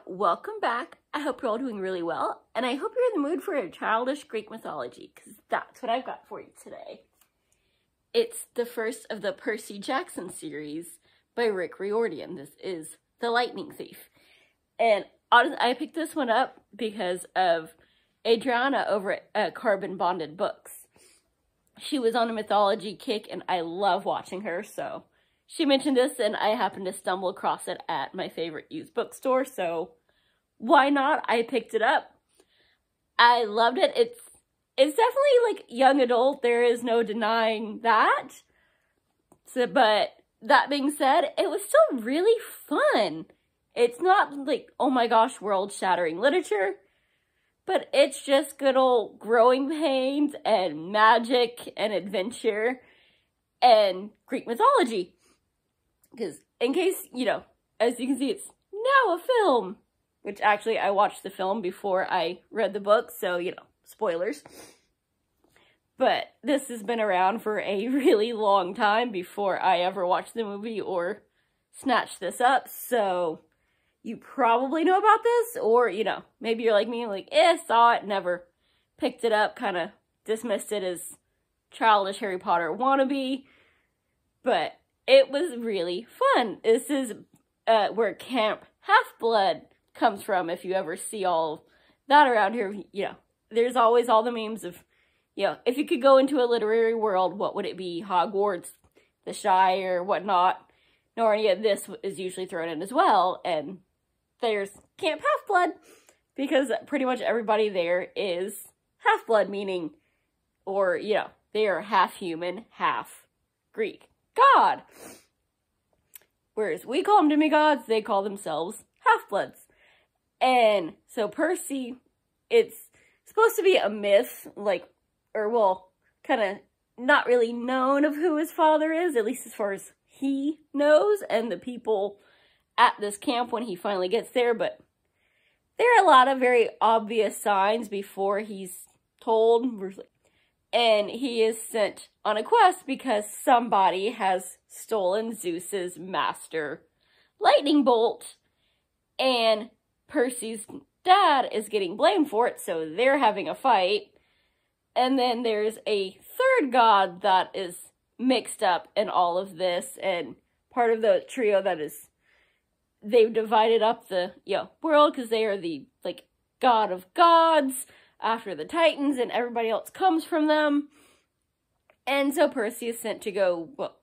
welcome back. I hope you're all doing really well, and I hope you're in the mood for a childish Greek mythology, because that's what I've got for you today. It's the first of the Percy Jackson series by Rick Riordan. This is The Lightning Thief. And honestly, I picked this one up because of Adriana over at Carbon Bonded Books. She was on a mythology kick, and I love watching her, so she mentioned this, and I happened to stumble across it at my favorite used bookstore, so why not? I picked it up. I loved it. It's definitely, like, young adult. There is no denying that. So, but that being said, it was still really fun. It's not, like, oh my gosh, world-shattering literature, but it's just good old growing pains and magic and adventure and Greek mythology. Because, in case, as you can see, it's now a film. Which, actually, I watched the film before I read the book, so, spoilers. But this has been around for a really long time before I ever watched the movie or snatched this up, so you probably know about this, or, maybe you're like me, like, saw it, never picked it up, kind of dismissed it as childish Harry Potter wannabe, but it was really fun. This is where Camp Half-Blood comes from. If you ever see all that around here, there's always all the memes of, if you could go into a literary world, what would it be? Hogwarts, the Shire, whatnot. Narnia, this is usually thrown in as well, and there's Camp Half-Blood, because pretty much everybody there is half-blood, meaning, or, they are half human, half Greek god. Whereas we call them demigods, they call themselves half-bloods. And so Percy, it's supposed to be a myth, kind of not really known of who his father is, at least as far as he knows, and the people at this camp when he finally gets there, but there are a lot of very obvious signs before he's told. And he is sent on a quest because somebody has stolen Zeus's master lightning bolt. And Percy's dad is getting blamed for it, so they're having a fight. And then there's a third god that is mixed up in all of this, and part of the trio that is, they've divided up the, world, because they are the, god of gods, after the Titans, and everybody else comes from them. And so Percy is sent to go, well,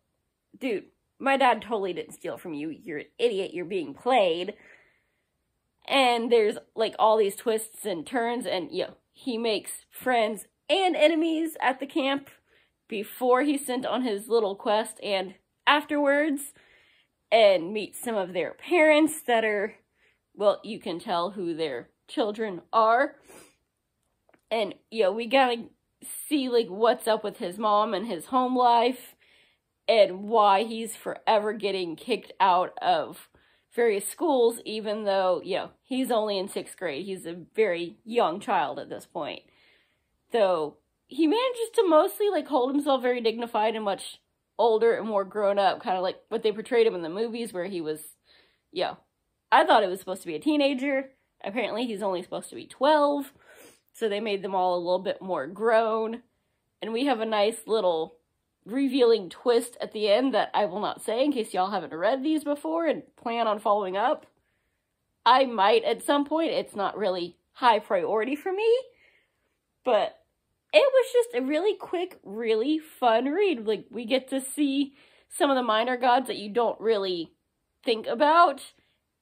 dude, my dad totally didn't steal from you. You're an idiot. You're being played. And there's, all these twists and turns, and, he makes friends and enemies at the camp before he's sent on his little quest and afterwards, and meets some of their parents that are, well, you can tell who their children are. And, we gotta see, what's up with his mom and his home life, and why he's forever getting kicked out of various schools, even though, he's only in 6th grade. He's a very young child at this point. Though, he manages to mostly, hold himself very dignified and much older and more grown up, kind of like what they portrayed him in the movies, where he was, I thought it was supposed to be a teenager. Apparently, he's only supposed to be 12. So they made them all a little bit more grown. And we have a nice little revealing twist at the end that I will not say in case y'all haven't read these before and plan on following up. I might at some point. It's not really high priority for me. But it was just a really quick, really fun read. We get to see some of the minor gods that you don't really think about.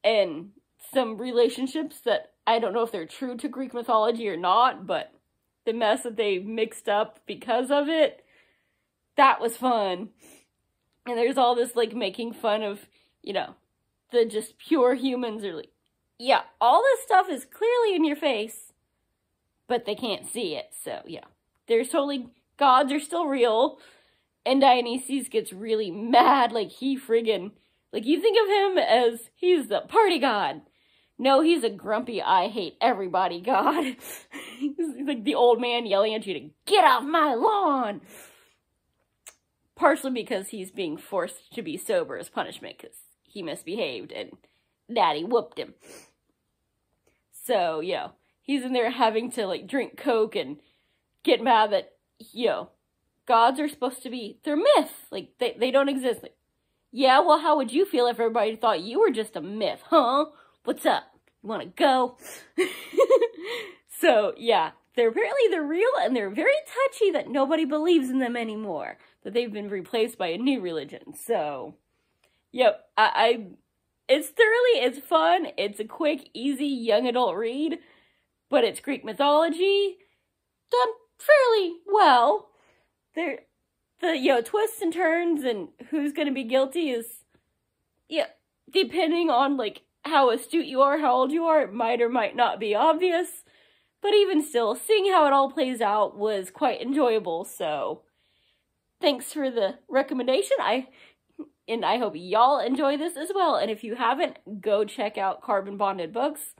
And some relationships that I don't know if they're true to Greek mythology or not, but the mess that they mixed up because of it, that was fun. And there's all this, making fun of, the just pure humans are all this stuff is clearly in your face, but they can't see it, so, There's totally, gods are still real, and Dionysus gets really mad, he friggin', you think of him as, he's the party god. No, he's a grumpy, I hate everybody god. He's the old man yelling at you to get off my lawn. Partially because he's being forced to be sober as punishment, because he misbehaved and Daddy whooped him. So, he's in there having to, like, drink Coke and get mad that, gods are supposed to be, they're myth. Like, they don't exist. Like, yeah, well, how would you feel if everybody thought you were just a myth, huh? What's up? You wanna go? So, yeah, they're real, and they're very touchy that nobody believes in them anymore. That they've been replaced by a new religion. So, yep, it's fun. It's a quick, easy, young adult read, but it's Greek mythology done fairly well. The twists and turns and who's gonna be guilty is, depending on, like, how astute you are, how old you are, it might or might not be obvious. But even still, seeing how it all plays out was quite enjoyable, so thanks for the recommendation. I hope y'all enjoy this as well. And if you haven't, go check out Carbon Bonded Books.